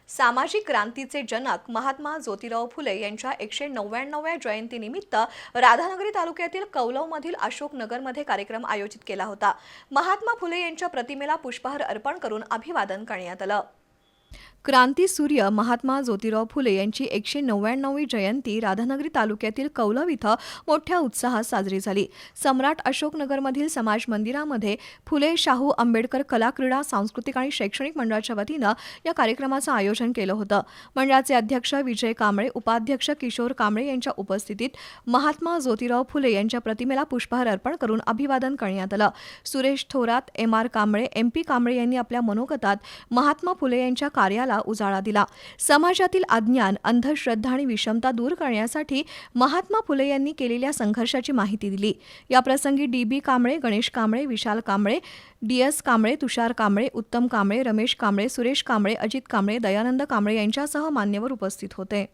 सामाजिक क्रांतीचे जनक महात्मा ज्योतिराव फुले यांच्या 199व्या जयंतीनिमित्त राधानगरी तालुक्यातील कौलवमधील अशोकनगरमध्ये कार्यक्रम आयोजित केला होता। महात्मा फुले यांच्या प्रतिमेला पुष्पहार अर्पण करून अभिवादन करण्यात आलं। क्रांती सूर्य महात्मा ज्योतिराव फुले यांची 199वी जयंती राधानगरी तालुक्यातील कौलव इथं मोठ्या उत्साहात साजरी झाली। सम्राट अशोकनगरमधील समाज मंदिरामध्ये फुले शाहू आंबेडकर कला क्रीडा सांस्कृतिक आणि शैक्षणिक मंडळाच्या वतीनं या कार्यक्रमाचं आयोजन केलं होतं। मंडळाचे अध्यक्ष विजय कांबळे, उपाध्यक्ष किशोर कांबळे यांच्या उपस्थितीत महात्मा ज्योतिराव फुले यांच्या प्रतिमेला पुष्पहार अर्पण करून अभिवादन करण्यात आलं। सुरेश थोरात, एम.आर. कांबळे, एम.पी. कांबळे यांनी आपल्या मनोगतात महात्मा फुले यांच्या कार्याला उजाळा दिला। समाजातील अज्ञान, अंधश्रद्धा आणि विषमता दूर करण्यासाठी महात्मा फुले यांनी केलेल्या संघर्षाची माहिती दिली। या प्रसंगी डी.बी. कांबळे, गणेश कांबळे, विशाल कांबळे, डी.एस. कांबळे, तुषार कांबळे, उत्तम कांबळे, रमेश कांबळे, सुरेश कांबळे, अजित कांबळे, दयानंद कांबळे यांच्यासह मान्यवर उपस्थित होते।